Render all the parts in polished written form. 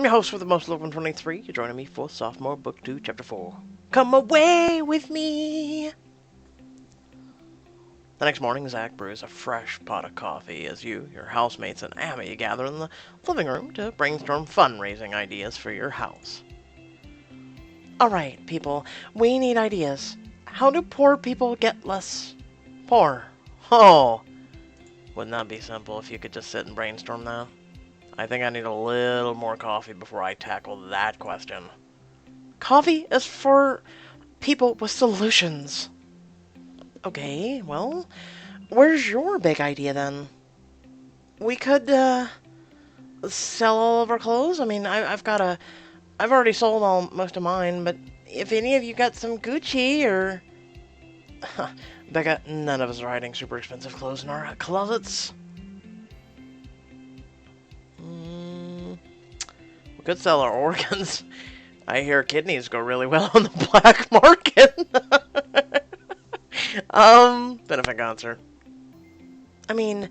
I'm your host with the most level 23. You're joining me for Sophomore Book 2, Chapter 4. Come away with me! The next morning, Zach brews a fresh pot of coffee as you, your housemates, and Abby gather in the living room to brainstorm fundraising ideas for your house. Alright, people, we need ideas. How do poor people get less poor? Oh, wouldn't that be simple if you could just sit and brainstorm that? I think I need a little more coffee before I tackle that question. Coffee is for people with solutions. Okay, well, where's your big idea then? We could, sell all of our clothes? I mean, I've already sold most of mine, but if any of you got some Gucci or... Becca, none of us are hiding super expensive clothes in our closets. We could sell our organs. I hear kidneys go really well on the black market. Benefit concert. I mean,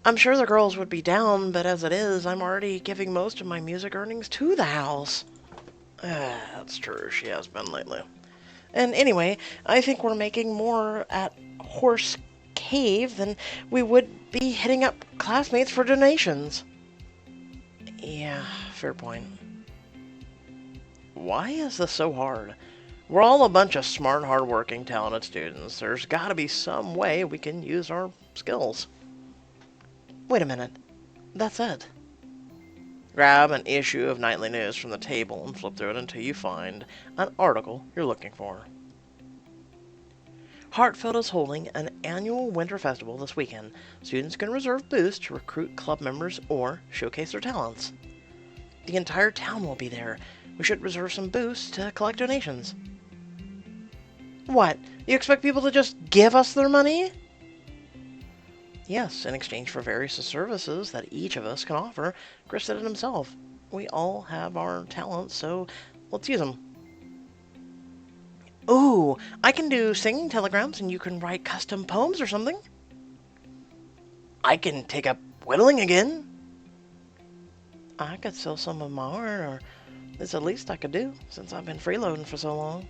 I'm sure the girls would be down, but as it is, I'm already giving most of my music earnings to the house. That's true, she has been lately. And anyway, I think we're making more at Horse Cave than we would be hitting up classmates for donations. Yeah, fair point. Why is this so hard? We're all a bunch of smart, hardworking, talented students. There's gotta be some way we can use our skills. Wait a minute. That's it. Grab an issue of Nightly News from the table and flip through it until you find an article you're looking for. Hartfield is holding an annual winter festival this weekend. Students can reserve booths to recruit club members or showcase their talents. The entire town will be there. We should reserve some booths to collect donations. What? You expect people to just give us their money? Yes, in exchange for various services that each of us can offer. Chris said it himself. We all have our talents, so let's use them. Ooh, I can do singing telegrams and you can write custom poems or something. I can take up whittling again. I could sell some of my art, or it's the least I could do since I've been freeloading for so long.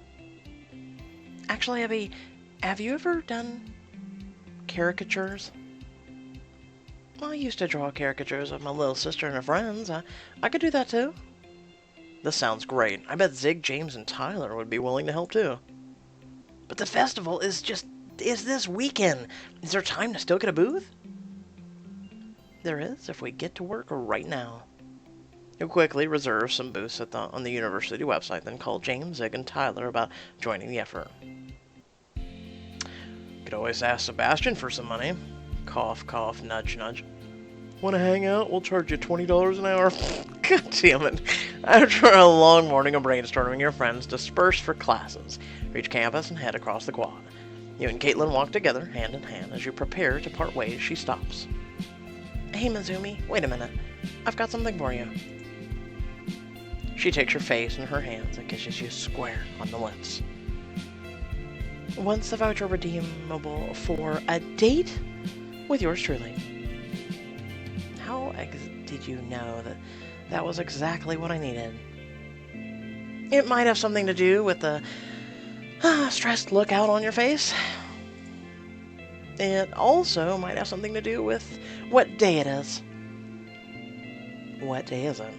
Actually, Abby, have you ever done caricatures? I used to draw caricatures of my little sister and her friends. I could do that too. This sounds great. I bet Zig, James, and Tyler would be willing to help too. But the festival is this weekend. Is there time to still get a booth? There is if we get to work right now. You'll quickly reserve some booths on the university website, then call James, Zig, and Tyler about joining the effort. Could always ask Sebastian for some money. Cough, cough, nudge, nudge. Want to hang out? We'll charge you $20 an hour. God damn it. After a long morning of brainstorming, your friends disperse for classes. Reach campus and head across the quad. You and Caitlin walk together, hand in hand. As you prepare to part ways, she stops. Hey, Mizumi, wait a minute. I've got something for you. She takes your face in her hands and kisses you square on the lips. Once the voucher redeemable for a date with yours truly. How did you know that was exactly what I needed? It might have something to do with the stressed look out on your face. It also might have something to do with what day it is. What day is it?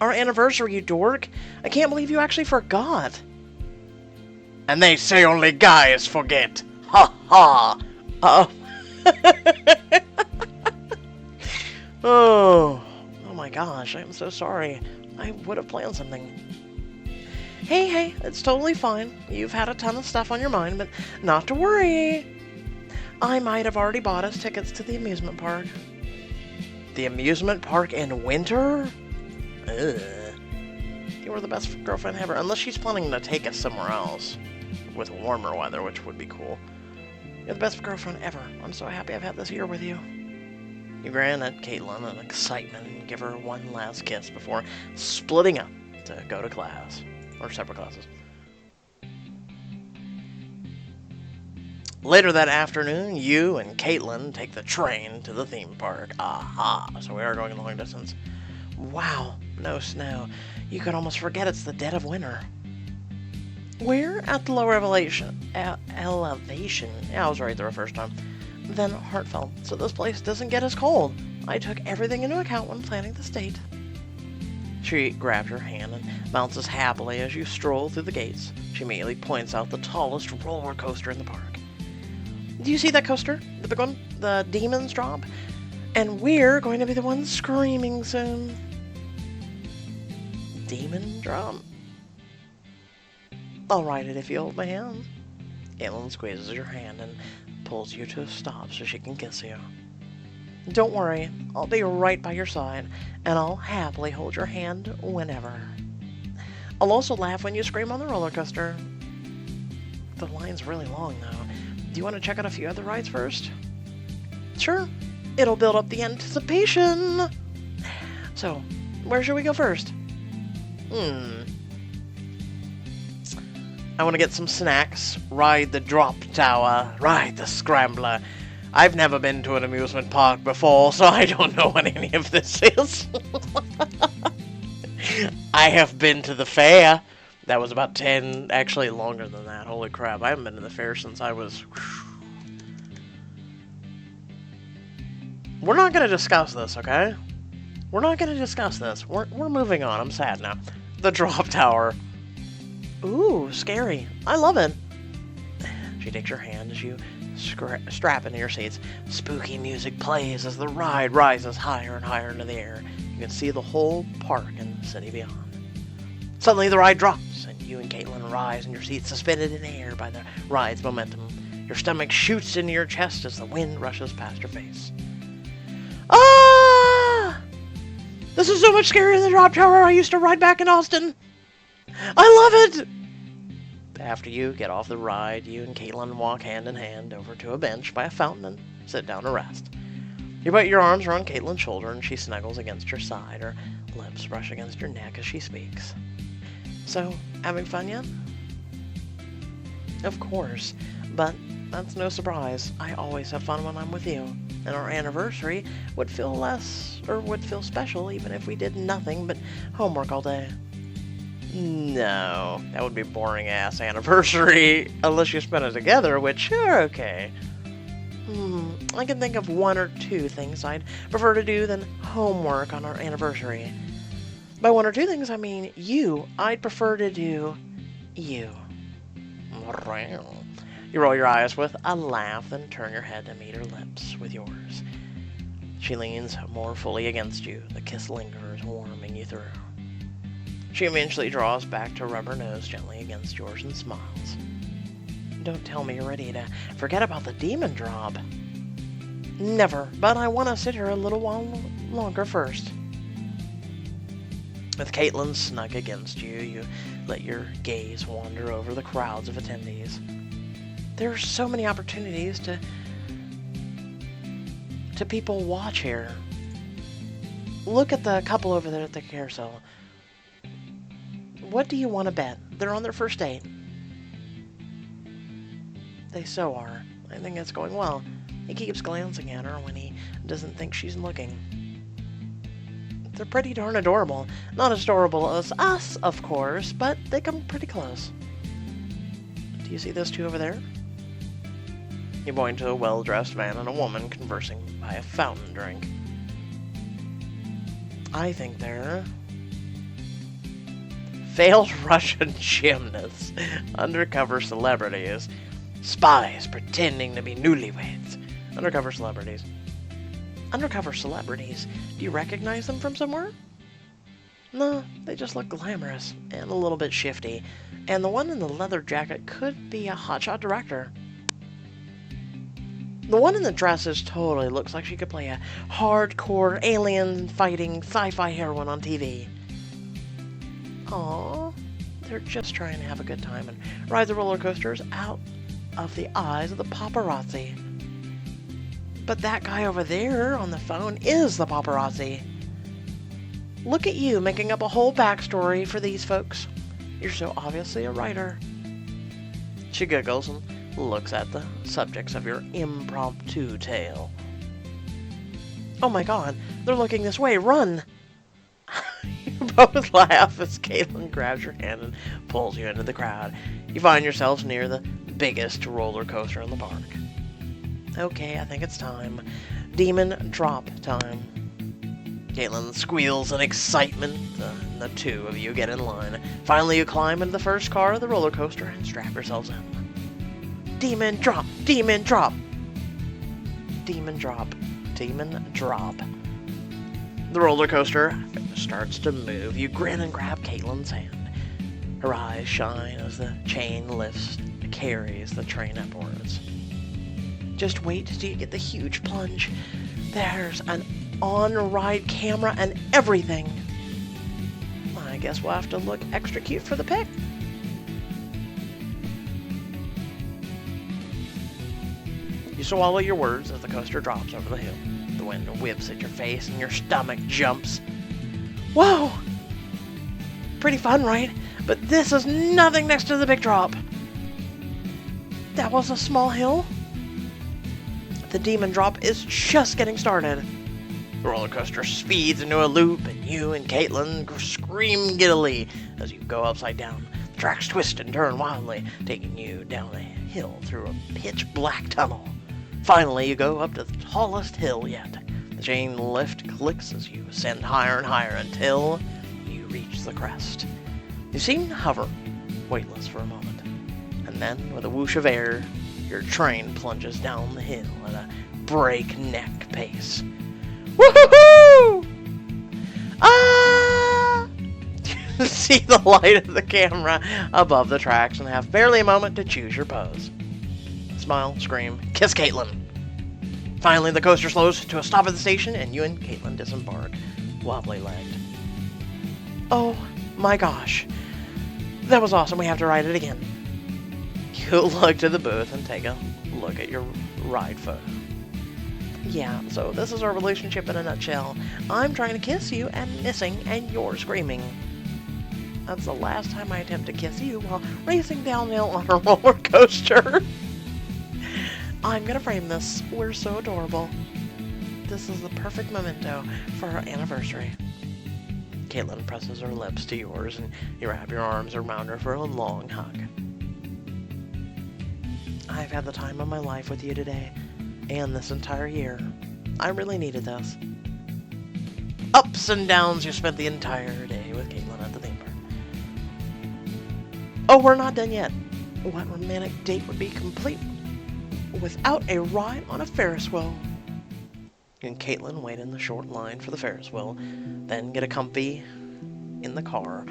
Our anniversary, you dork. I can't believe you actually forgot. And they say only guys forget. Ha ha. Oh my gosh, I'm so sorry. I would have planned something. Hey, it's totally fine. You've had a ton of stuff on your mind, but not to worry. I might have already bought us tickets to the amusement park. The amusement park in winter? Ugh. You were the best girlfriend ever, unless she's planning to take us somewhere else with warmer weather, which would be cool. You're the best girlfriend ever. I'm so happy I've had this year with you. You grin at Caitlin in excitement and give her one last kiss before splitting up to go to class, or separate classes. Later that afternoon, you and Caitlin take the train to the theme park. Aha, so we are going a long distance. Wow, no snow. You could almost forget it's the dead of winter. We're at the lower elevation. Elevation. Yeah, I was right the first time. Then heartfelt, so this place doesn't get as cold. I took everything into account when planning the state. She grabs your hand and bounces happily as you stroll through the gates. She immediately points out the tallest roller coaster in the park. Do you see that coaster? The big one? The Demon's Drop? And we're going to be the ones screaming soon. Demon Drop? I'll ride it if you hold my hand. Caitlin squeezes your hand and pulls you to a stop so she can kiss you. Don't worry, I'll be right by your side, and I'll happily hold your hand whenever. I'll also laugh when you scream on the roller coaster. The line's really long, though. Do you want to check out a few other rides first? Sure. It'll build up the anticipation. So, where should we go first? I want to get some snacks, ride the drop tower, ride the scrambler. I've never been to an amusement park before, so I don't know what any of this is. I have been to the fair. That was about 10, actually longer than that. Holy crap, I haven't been to the fair since I was... We're not going to discuss this, okay? We're not going to discuss this. We're moving on. I'm sad now. The drop tower. Ooh, scary. I love it. She takes your hand as you strap into your seats. Spooky music plays as the ride rises higher and higher into the air. You can see the whole park and the city beyond. Suddenly the ride drops, and you and Caitlin rise in your seats, suspended in air by the ride's momentum. Your stomach shoots into your chest as the wind rushes past your face. Ah! This is so much scarier than the drop tower I used to ride back in Austin. I love it! After you get off the ride, you and Caitlin walk hand in hand over to a bench by a fountain and sit down to rest. You put your arms around Caitlin's shoulder and she snuggles against your side, her lips brush against your neck as she speaks. So, having fun yet? Of course, but that's no surprise. I always have fun when I'm with you, and our anniversary would feel special even if we did nothing but homework all day. No, that would be boring-ass anniversary, unless you spend it together, which, sure, okay. I can think of one or two things I'd prefer to do than homework on our anniversary. By one or two things, I mean you. I'd prefer to do you. You roll your eyes with a laugh, then turn your head to meet her lips with yours. She leans more fully against you. The kiss lingers, warming you through. She eventually draws back to rub her nose gently against yours and smiles. Don't tell me you're ready to forget about the demon drop. Never, but I want to sit here a little while longer first. With Caitlin snug against you, you let your gaze wander over the crowds of attendees. There are so many opportunities to people watch here. Look at the couple over there at the carousel. What do you want to bet? They're on their first date. They so are. I think it's going well. He keeps glancing at her when he doesn't think she's looking. They're pretty darn adorable. Not as adorable as us, of course, but they come pretty close. Do you see those two over there? You point to a well-dressed man and a woman conversing by a fountain drink. I think they're... failed Russian gymnasts, undercover celebrities, spies pretending to be newlyweds, undercover celebrities. Undercover celebrities? Do you recognize them from somewhere? No, they just look glamorous and a little bit shifty, and the one in the leather jacket could be a hotshot director. The one in the dresses totally looks like she could play a hardcore alien-fighting sci-fi heroine on TV. Aww, they're just trying to have a good time and ride the roller coasters out of the eyes of the paparazzi. But that guy over there on the phone is the paparazzi. Look at you making up a whole backstory for these folks. You're so obviously a writer. She giggles and looks at the subjects of your impromptu tale. Oh my god, they're looking this way, run! You both laugh as Caitlin grabs your hand and pulls you into the crowd. You find yourselves near the biggest roller coaster in the park. Okay, I think it's time. Demon drop time. Caitlin squeals in excitement, and the two of you get in line. Finally, you climb into the first car of the roller coaster and strap yourselves in. Demon drop! Demon drop! Demon drop. Demon drop. The roller coaster starts to move. You grin and grab Caitlin's hand. Her eyes shine as the chain lifts and carries the train upwards. Just wait till you get the huge plunge. There's an on-ride camera and everything. I guess we'll have to look extra cute for the pic. You swallow your words as the coaster drops over the hill. The wind whips at your face and your stomach jumps. Whoa! Pretty fun, right? But this is nothing next to the big drop. That was a small hill. The demon drop is just getting started. The roller coaster speeds into a loop, and you and Caitlin scream giddily as you go upside down. The tracks twist and turn wildly, taking you down a hill through a pitch-black tunnel. Finally, you go up to the tallest hill yet. The chain lift clicks as you ascend higher and higher until you reach the crest. You seem to hover, weightless for a moment, and then, with a whoosh of air, your train plunges down the hill at a breakneck pace. Woohoo! Ah! You see the light of the camera above the tracks and have barely a moment to choose your pose. Smile, scream, kiss Caitlin. Finally, the coaster slows to a stop at the station, and you and Caitlin disembark, wobbly-legged. Oh my gosh. That was awesome. We have to ride it again. You look to the booth and take a look at your ride photo. Yeah, so this is our relationship in a nutshell. I'm trying to kiss you and missing, and you're screaming. That's the last time I attempt to kiss you while racing downhill on a roller coaster. I'm gonna frame this. We're so adorable. This is the perfect memento for our anniversary. Caitlin presses her lips to yours, and you wrap your arms around her for a long hug. I've had the time of my life with you today, and this entire year. I really needed this. Ups and downs, you spent the entire day with Caitlin at the theme park. Oh, we're not done yet. What romantic date would be complete without a ride on a Ferris wheel? You and Caitlin wait in the short line for the Ferris wheel, then get a comfy in the car.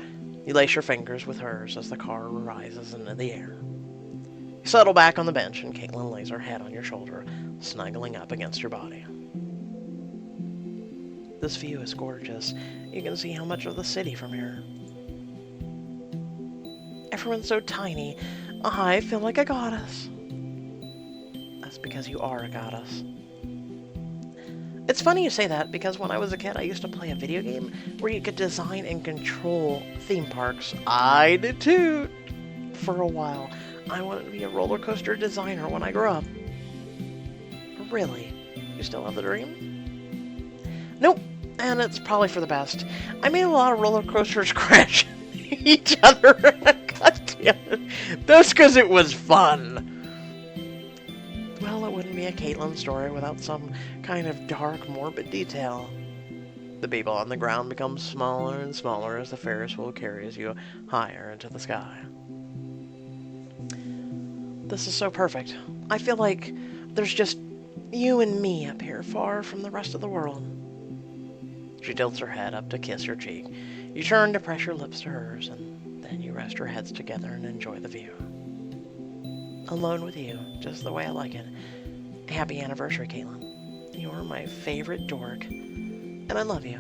You lace your fingers with hers as the car rises into the air. You settle back on the bench, and Caitlin lays her head on your shoulder, snuggling up against your body. This view is gorgeous. You can see how much of the city from here. Everyone's so tiny. I feel like a goddess. That's because you are a goddess. It's funny you say that, because when I was a kid, I used to play a video game where you could design and control theme parks. I did too, for a while. I wanted to be a roller coaster designer when I grew up. Really? You still have the dream? Nope, and it's probably for the best. I made a lot of roller coasters crash each other. God damn it. That's because it was fun. Well, it wouldn't be a Caitlin story without some kind of dark, morbid detail. The people on the ground become smaller and smaller as the Ferris wheel carries you higher into the sky. This is so perfect. I feel like there's just you and me up here, far from the rest of the world. She tilts her head up to kiss your cheek. You turn to press your lips to hers, and then you rest your heads together and enjoy the view. Alone with you, just the way I like it. Happy anniversary, Caitlin. You're my favorite dork, and I love you.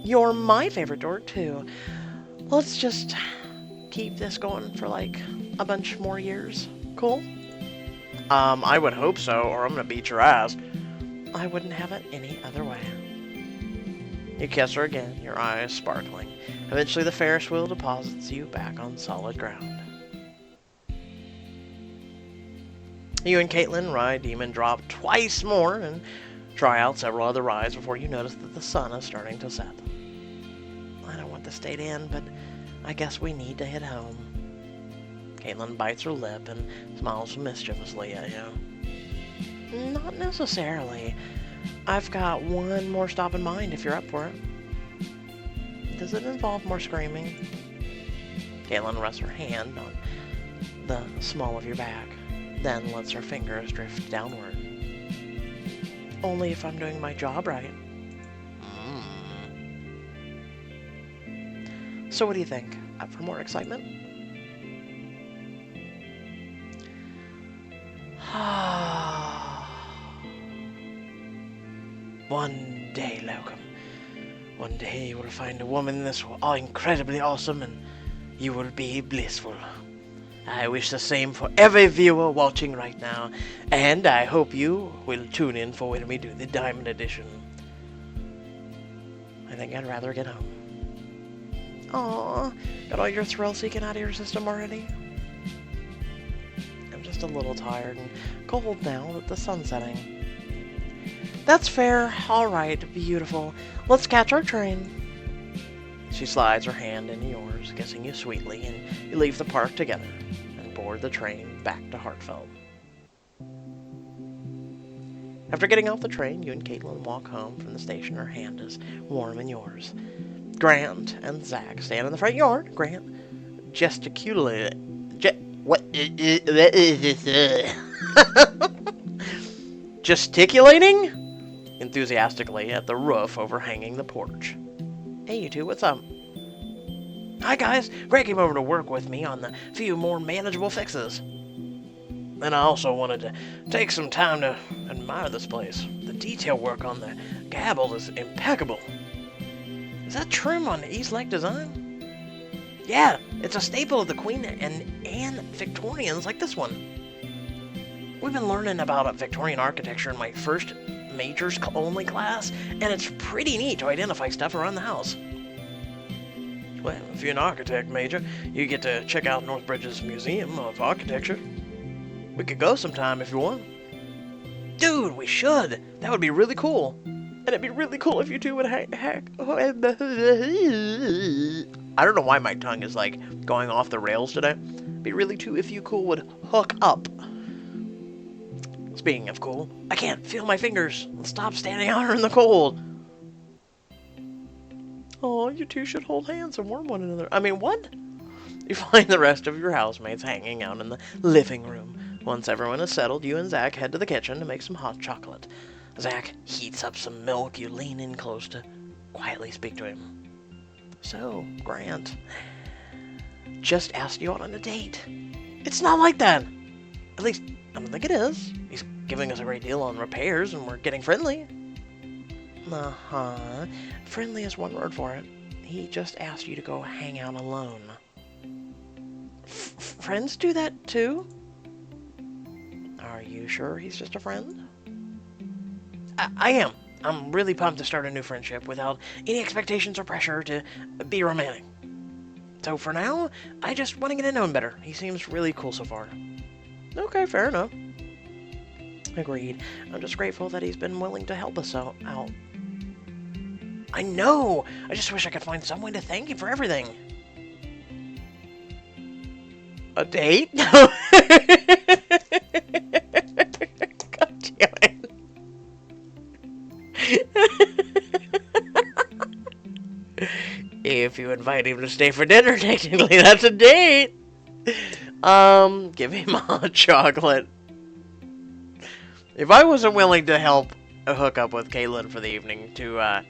You're my favorite dork, too. Let's just keep this going for, like, a bunch more years. Cool? I would hope so, or I'm gonna beat your ass. I wouldn't have it any other way. You kiss her again, your eyes sparkling. Eventually the Ferris wheel deposits you back on solid ground. You and Caitlin ride Demon Drop twice more and try out several other rides before you notice that the sun is starting to set. I don't want this date to end, but I guess we need to head home. Caitlin bites her lip and smiles mischievously at you. Not necessarily. I've got one more stop in mind if you're up for it. Does it involve more screaming? Caitlin rests her hand on the small of your back, then lets her fingers drift downward. Only if I'm doing my job right. So what do you think? Up for more excitement? One day, Locum. One day you will find a woman that's incredibly awesome and you will be blissful. I wish the same for every viewer watching right now, and I hope you will tune in for when we do the Diamond Edition. I think I'd rather get home. Aww, got all your thrill-seeking out of your system already? I'm just a little tired and cold now that the sun's setting. That's fair. Alright, beautiful. Let's catch our train. She slides her hand into yours, kissing you sweetly, and you leave the park together and board the train back to Hartfeld. After getting off the train, you and Caitlin walk home from the station. Her hand is warm in yours. Grant and Zach stand in the front yard. Grant gesticulated. Gesticulating enthusiastically at the roof overhanging the porch. Hey, you two, what's up? Hi, guys. Grant came over to work with me on the few more manageable fixes. And I also wanted to take some time to admire this place. The detail work on the gable is impeccable. Is that trim on East Lake design? Yeah, it's a staple of the Queen and Anne Victorians like this one. We've been learning about Victorian architecture in my first majors only class, and it's pretty neat to identify stuff around the house. Well, if you're an architect major, you get to check out Northbridge's Museum of Architecture. We could go sometime if you want. Dude, we should! That would be really cool. And it'd be really cool if you two would I don't know why my tongue is like going off the rails today. It'd be really cool if you would hook up. Speaking of cool, I can't feel my fingers. Stop standing out here in the cold. Oh, you two should hold hands and warm one another. I mean, what? You find the rest of your housemates hanging out in the living room. Once everyone is settled, you and Zach head to the kitchen to make some hot chocolate. Zach heats up some milk. You lean in close to quietly speak to him. So, Grant just asked you out on a date. It's not like that. At least, I don't think it is. He's giving us a great deal on repairs and we're getting friendly. Uh-huh. Friendly is one word for it. He just asked you to go hang out alone. Friends do that too? Are you sure he's just a friend? I am. I'm really pumped to start a new friendship without any expectations or pressure to be romantic. So for now, I just want to get to know him better. He seems really cool so far. Okay, fair enough. Agreed. I'm just grateful that he's been willing to help us out. I know! I just wish I could find some way to thank him for everything. A date? God damn it. If you invite him to stay for dinner, technically that's a date. Give him a hot chocolate. If I wasn't willing to help hook up with Caitlin for the evening to,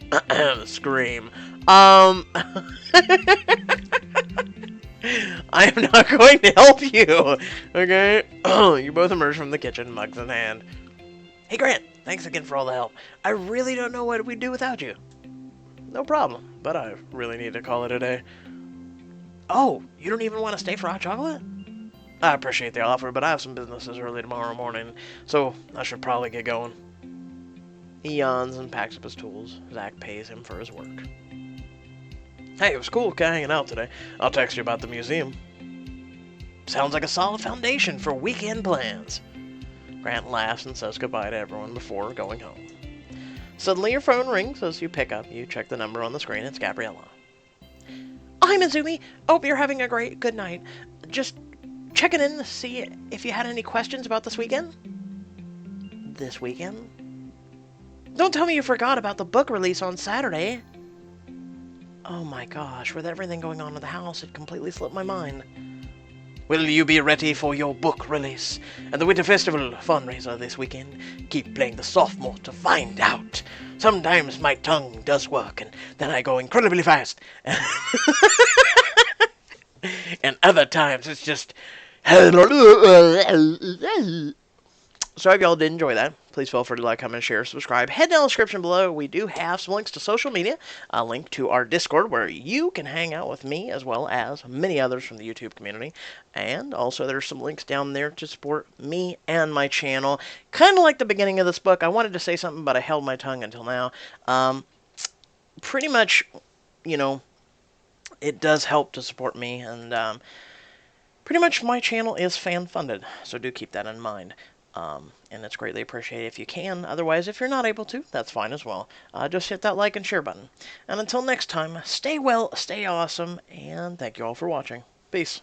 scream, I am not going to help you, okay? You both emerge from the kitchen, mugs in hand. Hey, Grant, thanks again for all the help. I really don't know what we'd do without you. No problem, but I really need to call it a day. Oh, you don't even want to stay for hot chocolate? I appreciate the offer, but I have some businesses early tomorrow morning, so I should probably get going. He yawns and packs up his tools. Zach pays him for his work. Hey, it was cool hanging out today. I'll text you about the museum. Sounds like a solid foundation for weekend plans. Grant laughs and says goodbye to everyone before going home. Suddenly your phone rings as you pick up. You check the number on the screen. It's Gabriella. I'm Izumi. Hope you're having a good night. Just checking in to see if you had any questions about this weekend. This weekend? Don't tell me you forgot about the book release on Saturday. Oh my gosh, with everything going on in the house, it completely slipped my mind. Will you be ready for your book release and the Winter Festival fundraiser this weekend? Keep playing the Sophomore to find out. Sometimes my tongue does work, and then I go incredibly fast. And other times it's just... So I hope y'all did enjoy that. Please feel free to like, comment, share, subscribe. Head down the description below. We do have some links to social media. A link to our Discord where you can hang out with me as well as many others from the YouTube community. And also there's some links down there to support me and my channel. Kind of like the beginning of this book. I wanted to say something, but I held my tongue until now. Pretty much, you know, it does help to support me. And pretty much my channel is fan-funded. So do keep that in mind. And it's greatly appreciated if you can. Otherwise, if you're not able to, that's fine as well. Just hit that like and share button. And until next time, stay well, stay awesome, and thank you all for watching. Peace.